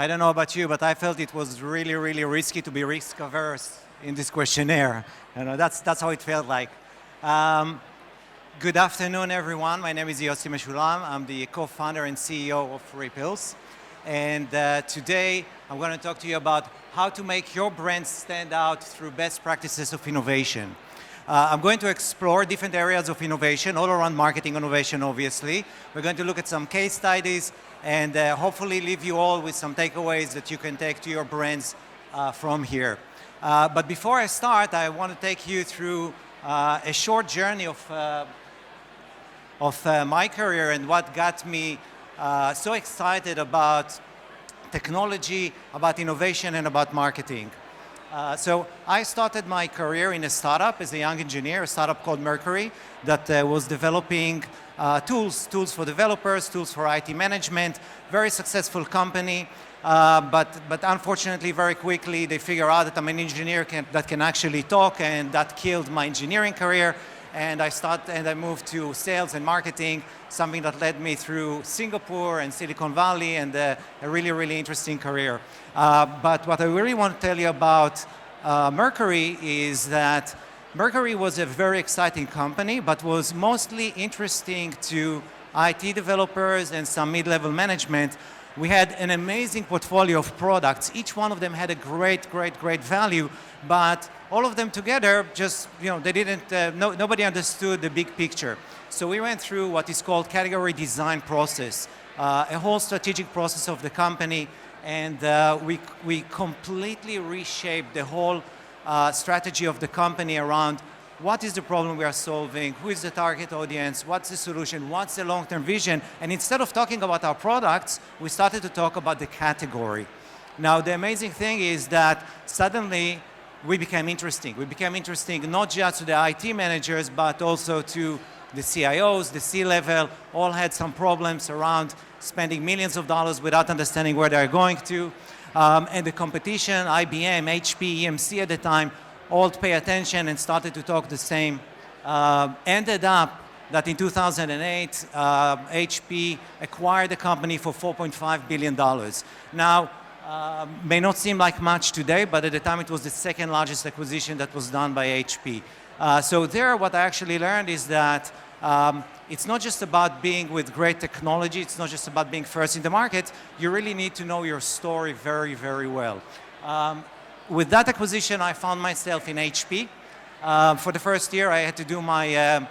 I don't know about you, but I felt it was really, really risky to be risk-averse in this questionnaire. That's how it felt like. Good afternoon, everyone. My name is Yossi Meshalam. I'm the co-founder and CEO of Ripples. And today, I'm going to talk to you about how to make your brand stand out through best practices of innovation. I'm going to explore different areas of innovation, all around marketing innovation, obviously. We're going to look at some case studies and hopefully leave you all with some takeaways that you can take to your brands from here. But before I start, I want to take you through a short journey of my career and what got me so excited about technology, about innovation, and about marketing. So I started my career in a startup as a young engineer, a startup called Mercury that was developing tools for developers, tools for IT management, very successful company. But unfortunately, very quickly, they figure out that I'm an engineer that can actually talk, and that killed my engineering career. And I moved to sales and marketing, something that led me through Singapore and Silicon Valley, and a really, really interesting career. But what I really want to tell you about Mercury is that Mercury was a very exciting company, but was mostly interesting to IT developers and some mid-level management. We had an amazing portfolio of products. Each one of them had a great, great, great value, but all of them together just, they didn't, nobody understood the big picture. So we went through what is called category design process, a whole strategic process of the company, and we completely reshaped the whole strategy of the company around what is the problem we are solving, who is the target audience, what's the solution, what's the long-term vision, and instead of talking about our products, we started to talk about the category. Now, the amazing thing is that suddenly we became interesting. We became interesting not just to the IT managers, but also to the CIOs, the C-level, all had some problems around spending millions of dollars without understanding where they're going to. And the competition, IBM, HP, EMC at the time, all pay attention and started to talk the same. Ended up that in 2008, HP acquired the company for $4.5 billion. Now, may not seem like much today, but at the time it was the second largest acquisition that was done by HP. So there, what I actually learned is that it's not just about being with great technology, it's not just about being first in the market, you really need to know your story very, very well. With that acquisition, I found myself in HP. For the first year, I had to do my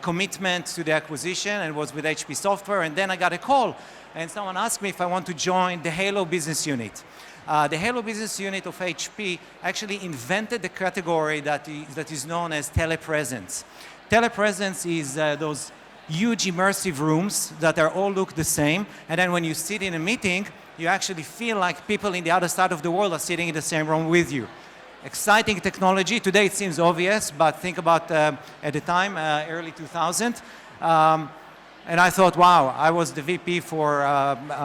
commitment to the acquisition, and was with HP Software, and then I got a call, and someone asked me if I want to join the Halo business unit. The Halo business unit of HP actually invented the category that is known as telepresence. Telepresence is those huge immersive rooms that all look the same, and then when you sit in a meeting, you actually feel like people in the other side of the world are sitting in the same room with you. Exciting technology. Today it seems obvious, but think about at the time, early 2000. And I thought, wow, I was the VP for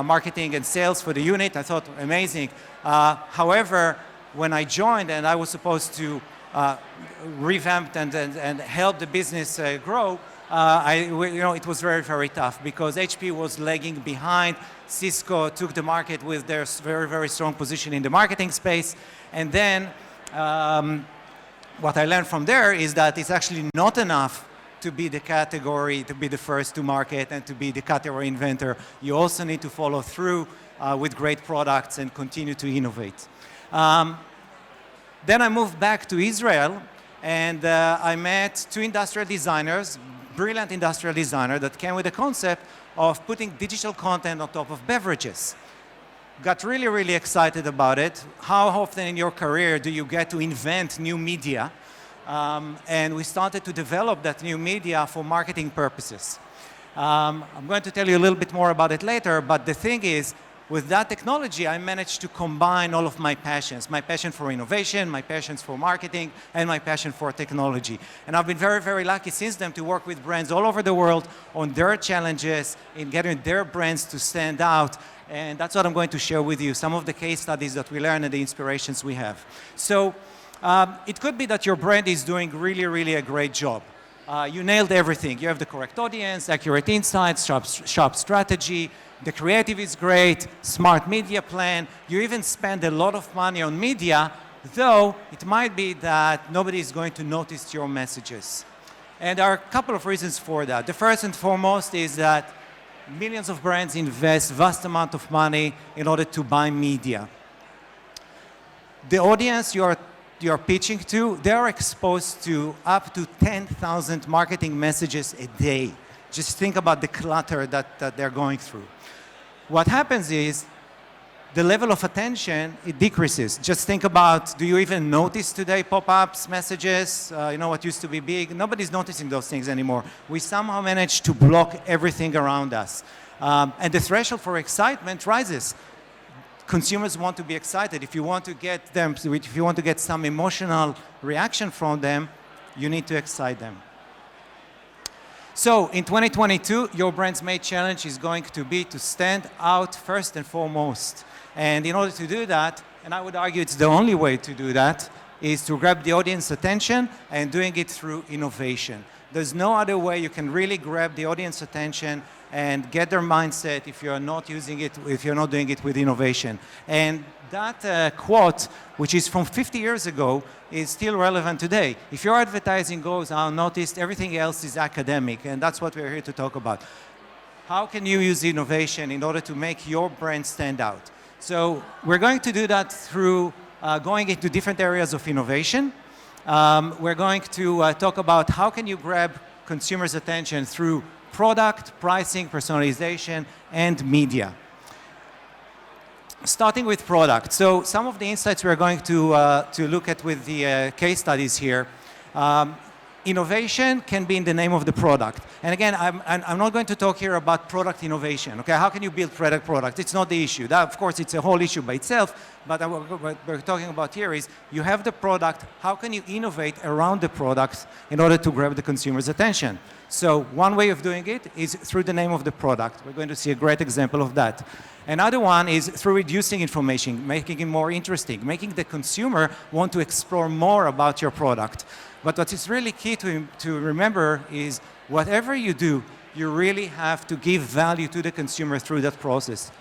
marketing and sales for the unit. I thought, amazing. However, when I joined and I was supposed to revamp and help the business grow, it was very, very tough because HP was lagging behind. Cisco took the market with their very, very strong position in the marketing space. And then what I learned from there is that it's actually not enough to be the category, to be the first to market, and to be the category inventor. You also need to follow through with great products and continue to innovate. Then I moved back to Israel, and I met two industrial designers, brilliant industrial designer that came with the concept of putting digital content on top of beverages. Got really, really excited about it. How often in your career do you get to invent new media? And we started to develop that new media for marketing purposes. I'm going to tell you a little bit more about it later, but the thing is, with that technology, I managed to combine all of my passions for innovation, my passions for marketing, and my passion for technology. And I've been very, very lucky since then to work with brands all over the world on their challenges in getting their brands to stand out. And that's what I'm going to share with you, some of the case studies that we learned and the inspirations we have. So it could be that your brand is doing really, really a great job. you nailed everything. You have the correct audience, accurate insights, sharp strategy, the creative is great, smart media plan. You even spend a lot of money on media, though it might be that nobody is going to notice your messages. And there are a couple of reasons for that. The first and foremost is that millions of brands invest vast amount of money in order to buy media. The audience you're pitching to, they are exposed to up to 10,000 marketing messages a day. Just think about the clutter that they're going through. What happens is the level of attention, it decreases. Just think about, do you even notice today pop-ups, messages, what used to be big? Nobody's noticing those things anymore. We somehow managed to block everything around us. And the threshold for excitement rises. Consumers want to be excited. If you want to get some emotional reaction from them, you need to excite them. So in 2022, your brand's main challenge is going to be to stand out first and foremost. And in order to do that, and I would argue it's the only way to do that, is to grab the audience attention and doing it through innovation. There's no other way you can really grab the audience attention and get their mindset if you're not doing it with innovation. And that quote, which is from 50 years ago, is still relevant today. If your advertising goes unnoticed, everything else is academic, and that's what we're here to talk about. How can you use innovation in order to make your brand stand out? So we're going to do that through going into different areas of innovation. We're going to talk about how can you grab consumers' attention through product, pricing, personalization, and media. Starting with product. So some of the insights we're going to look at with the case studies here. Innovation can be in the name of the product. And again, I'm not going to talk here about product innovation. Okay, how can you build product? It's not the issue. That, of course, it's a whole issue by itself. But what we're talking about here is you have the product. How can you innovate around the product in order to grab the consumer's attention? So one way of doing it is through the name of the product. We're going to see a great example of that. Another one is through reducing information, making it more interesting, making the consumer want to explore more about your product. But what is really key to remember is whatever you do, you really have to give value to the consumer through that process.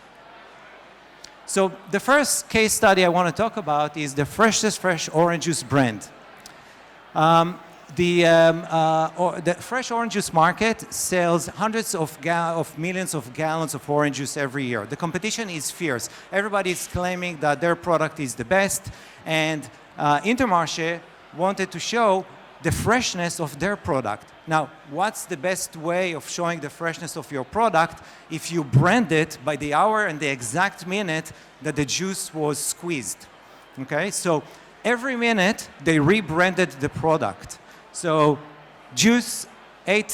So the first case study I want to talk about is the Freshest Fresh Orange Juice brand. The fresh orange juice market sells hundreds of millions of gallons of orange juice every year. The competition is fierce. Everybody is claiming that their product is the best, and Intermarché wanted to show the freshness of their product. Now, what's the best way of showing the freshness of your product if you brand it by the hour and the exact minute that the juice was squeezed? Okay, so every minute they rebranded the product. So juice of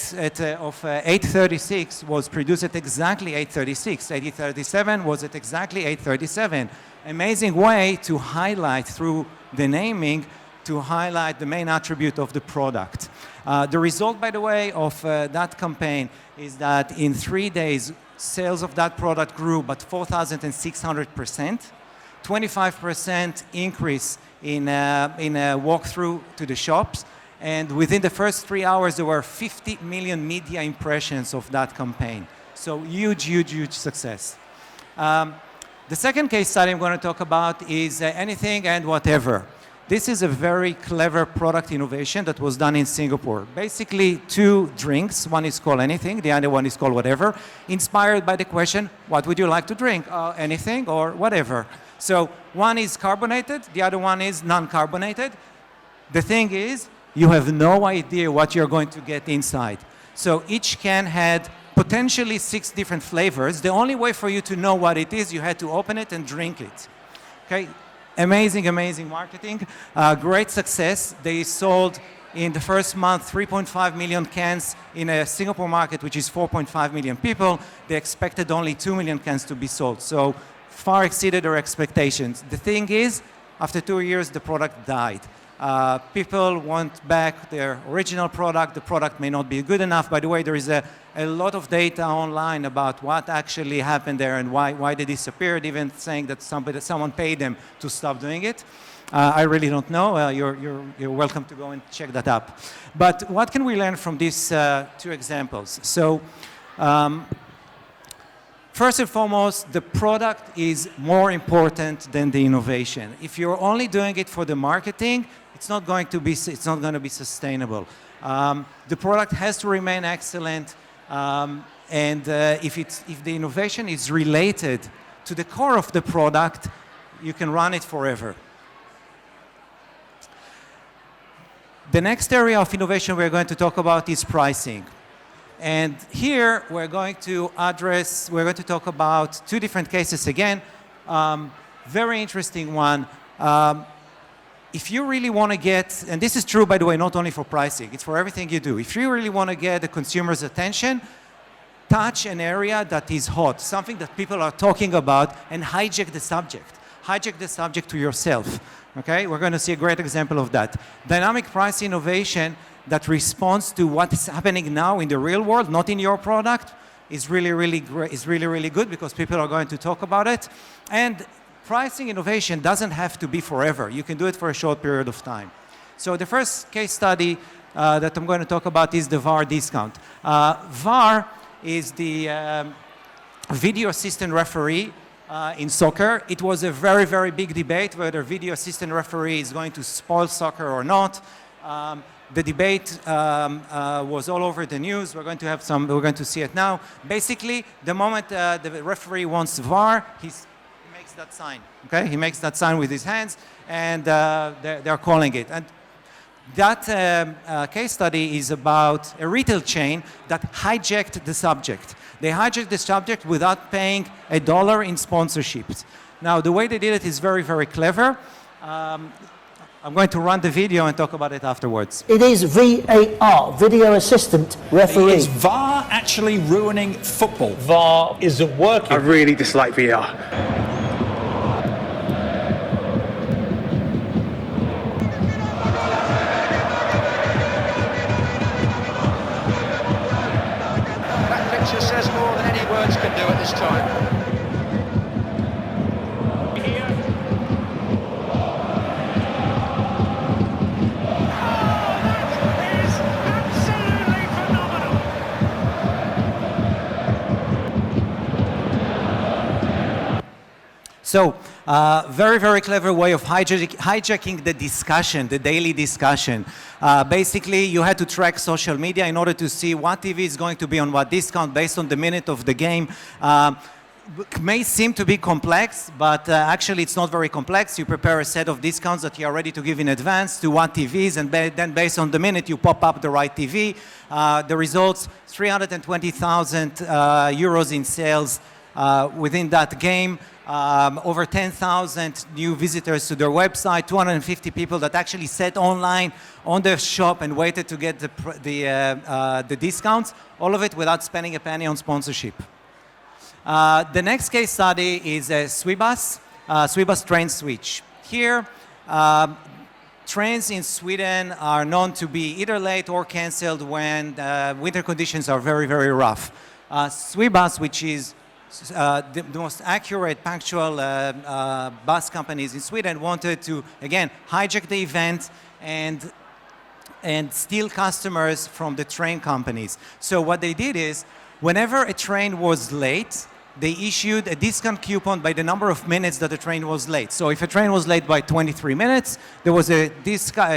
8:36 was produced at exactly 8:36. 8:37 was at exactly 8:37. Amazing way to highlight through the naming, to highlight the main attribute of the product. The result, by the way, of that campaign is that in 3 days, sales of that product grew by 4,600%, 25% increase in a walkthrough to the shops, and within the first 3 hours, there were 50 million media impressions of that campaign. So huge, huge, huge success. The second case study I'm going to talk about is Anything and Whatever. This is a very clever product innovation that was done in Singapore. Basically, two drinks. One is called Anything, the other one is called Whatever, inspired by the question, what would you like to drink? Anything or whatever. So one is carbonated, the other one is non-carbonated. The thing is, you have no idea what you're going to get inside. So each can had potentially 6 different flavors. The only way for you to know what it is, you had to open it and drink it. Okay? Amazing, amazing marketing. Great success. They sold in the first month 3.5 million cans in a Singapore market, which is 4.5 million people. They expected only 2 million cans to be sold. So far exceeded their expectations. The thing is, after 2 years, the product died. People want back their original product. The product may not be good enough. By the way, there is a lot of data online about what actually happened there and why they disappeared, even saying that someone paid them to stop doing it. I really don't know. You're welcome to go and check that up. But what can we learn from these two examples? So, first and foremost, the product is more important than the innovation. If you're only doing it for the marketing, it's not going to be sustainable. The product has to remain excellent, and if the innovation is related to the core of the product, you can run it forever. The next area of innovation we're going to talk about is pricing. And here we're going to talk about two different cases again. Very interesting one. If you really want to get, and this is true, by the way, not only for pricing, it's for everything you do. If you really want to get the consumer's attention, touch an area that is hot, something that people are talking about, and hijack the subject. Hijack the subject to yourself. Okay, we're going to see a great example of that. Dynamic price innovation that responds to what is happening now in the real world, not in your product, is really good because people are going to talk about it. And pricing innovation doesn't have to be forever. You can do it for a short period of time. So the first case study that I'm going to talk about is the VAR discount. VAR is the video assistant referee in soccer. It was a very big debate whether video assistant referee is going to spoil soccer or not. The debate was all over the news. We're going to see it now. Basically, the moment the referee wants VAR, he makes that sign. Okay, he makes that sign with his hands, and they're calling it. And that case study is about a retail chain that hijacked the subject. They hijacked the subject without paying $1 in sponsorships. Now, the way they did it is very clever. I'm going to run the video and talk about it afterwards. It is VAR, video assistant referee. Is VAR actually ruining football? VAR isn't working. I really dislike VR. Says more than any words can do at this time. That is absolutely phenomenal. So, very clever way of hijacking the discussion, the daily discussion. Basically, you had to track social media in order to see what TV is going to be on what discount based on the minute of the game. May seem to be complex, but actually it's not very complex. You prepare a set of discounts that you are ready to give in advance to what TVs, and then based on the minute, you pop up the right TV. The results, 320,000 euros in sales within that game. Over 10,000 new visitors to their website, 250 people that actually sat online on their shop and waited to get the discounts, all of it without spending a penny on sponsorship. The next case study is Swebus train switch. Here, trains in Sweden are known to be either late or canceled when winter conditions are very rough. Swebus, which is the most accurate, punctual bus companies in Sweden, wanted to, again, hijack the event and steal customers from the train companies. So what they did is, whenever a train was late, they issued a discount coupon by the number of minutes that the train was late. So if a train was late by 23 minutes, there was a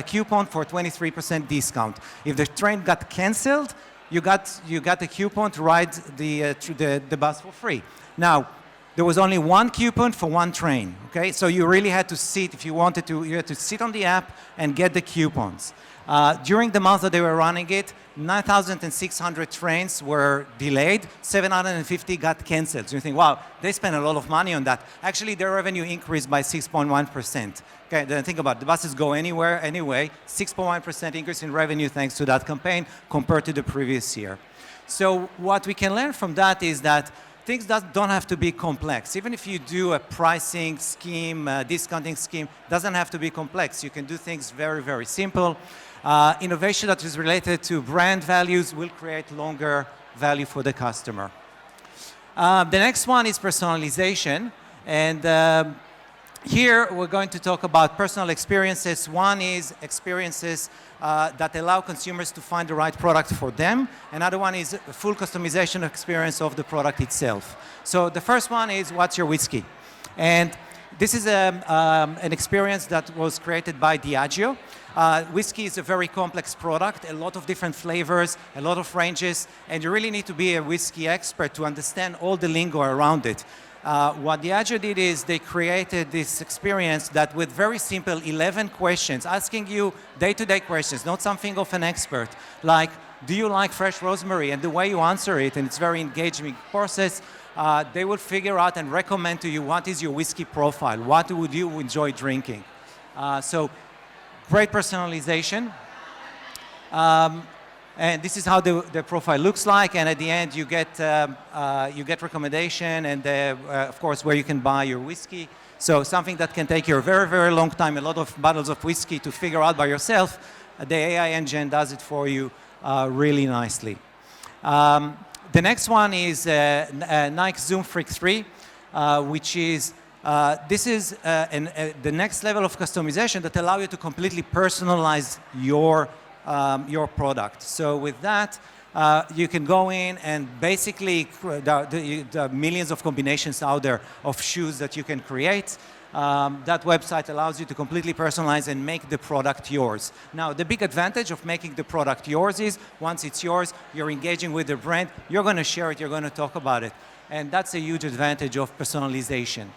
coupon for 23% discount. If the train got canceled, you got a coupon to ride the bus for free. Now, there was only one coupon for one train, okay? So you really had to sit, if you wanted to, you had to sit on the app and get the coupons. During the month that they were running it, 9,600 trains were delayed, 750 got canceled. So you think, wow, they spent a lot of money on that. Actually, their revenue increased by 6.1%. Okay, then think about it. The buses go anywhere anyway, 6.1% increase in revenue thanks to that campaign compared to the previous year. So what we can learn from that is that things don't have to be complex. Even if you do a pricing scheme, discounting scheme, doesn't have to be complex. You can do things very simple. Innovation that is related to brand values will create longer value for the customer. The next one is personalization. And here we're going to talk about personal experiences. One is experiences that allow consumers to find the right product for them. Another one is a full customization experience of the product itself. So the first one is, what's your whiskey? And this is an experience that was created by Diageo. Whiskey is a very complex product, a lot of different flavors, a lot of ranges, and you really need to be a whiskey expert to understand all the lingo around it. What Diageo did is they created this experience that with very simple 11 questions, asking you day-to-day questions, not something of an expert, like, do you like fresh rosemary? And the way you answer it, and it's very engaging process, they will figure out and recommend to you what is your whiskey profile, what would you enjoy drinking. So great personalization. And this is how the profile looks like, and at the end you get recommendation and of course where you can buy your whiskey. So something that can take you a very, very long time, a lot of bottles of whiskey to figure out by yourself. The AI engine does it for you really nicely. The next one is Nike Zoom Freak 3, which is this is the next level of customization that allows you to completely personalize your product. So with that, you can go in and basically the millions of combinations out there of shoes that you can create. That website allows you to completely personalize and make the product yours. Now, the big advantage of making the product yours is once it's yours, you're engaging with the brand, you're going to share it, you're going to talk about it. And that's a huge advantage of personalization.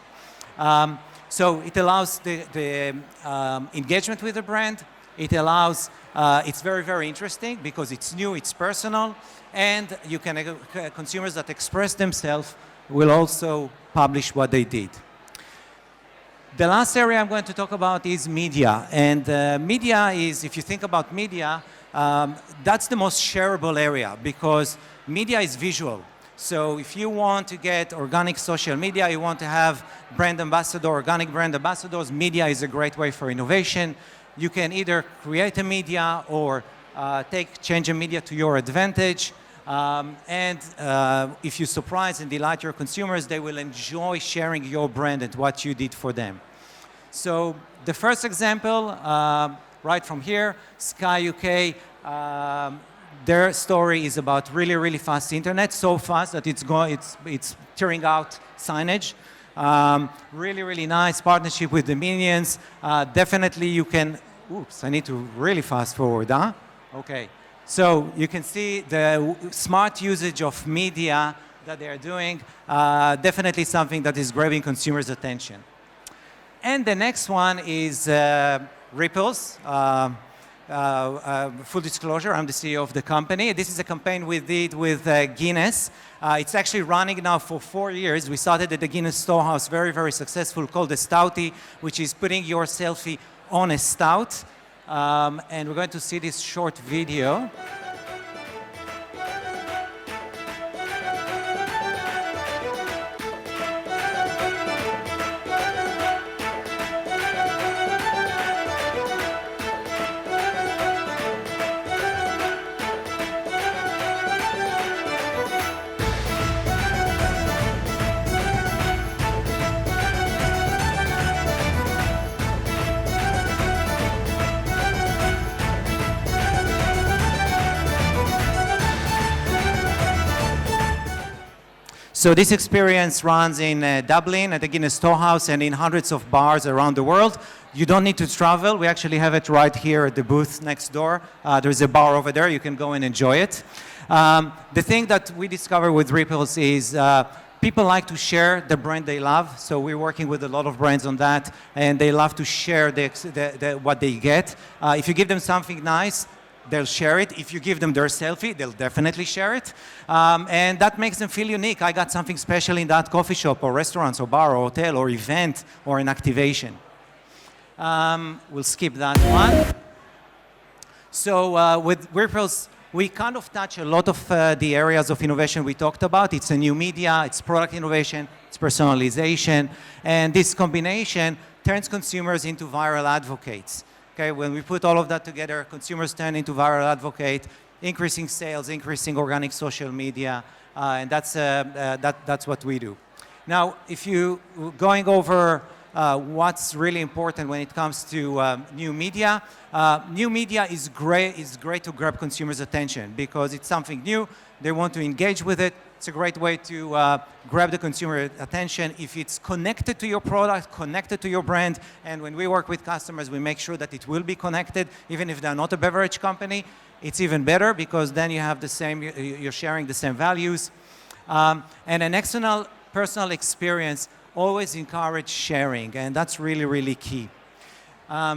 So it allows the engagement with the brand. It allows, it's very, very interesting because it's new, it's personal, and you can, consumers that express themselves will also publish what they did. The last area I'm going to talk about is media. And media is, if you think about media, that's the most shareable area because media is visual. So if you want to get organic social media, you want to have brand ambassador, organic brand ambassadors, media is a great way for innovation. You can either create a media or change a media to your advantage. If you surprise and delight your consumers, they will enjoy sharing your brand and what you did for them. So the first example, right from here, Sky UK, their story is about really, really fast internet, so fast that it's tearing out signage. Really, really nice partnership with the Minions. Definitely you can, oops, I need to really fast forward, huh? Okay. So you can see the smart usage of media that they're doing, definitely something that is grabbing consumers' attention. And the next one is Ripples. Full disclosure, I'm the CEO of the company. This is a campaign we did with Guinness. It's actually running now for 4 years. We started at the Guinness Storehouse, very, very successful, called the Stouty, which is putting your selfie on a stout. And we're going to see this short video. So this experience runs in Dublin at the Guinness Storehouse and in hundreds of bars around the world. You don't need to travel. We actually have it right here at the booth next door. There's a bar over there. You can go and enjoy it. The thing that we discover with Ripples is people like to share the brand they love. So we're working with a lot of brands on that, and they love to share what they get. If you give them something nice, they'll share it. If you give them their selfie, they'll definitely share it. And that makes them feel unique. I got something special in that coffee shop or restaurant or bar or hotel or event or an activation. We'll skip that one. So with Ripples, we kind of touch a lot of the areas of innovation we talked about. It's a new media, it's product innovation, it's personalization. And this combination turns consumers into viral advocates. Okay, when we put all of that together, consumers turn into viral advocate, increasing sales, increasing organic social media, and that's what we do. Now, if you going over what's really important when it comes to new media. New media is great to grab consumers' attention because it's something new. They want to engage with it. It's a great way to grab the consumer attention if it's connected to your product, connected to your brand. And when we work with customers, we make sure that it will be connected, even if they're not a beverage company. It's even better because then you have the same, you're sharing the same values. And an external personal experience always encourage sharing, and that's really, really key.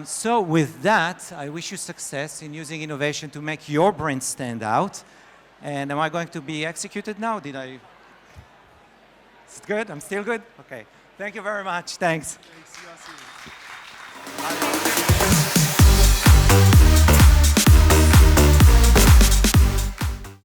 So with that, I wish you success in using innovation to make your brand stand out. And am I going to be executed now? Is it good? I'm still good? Okay. Thank you very much. Thanks. Thanks, Yossi.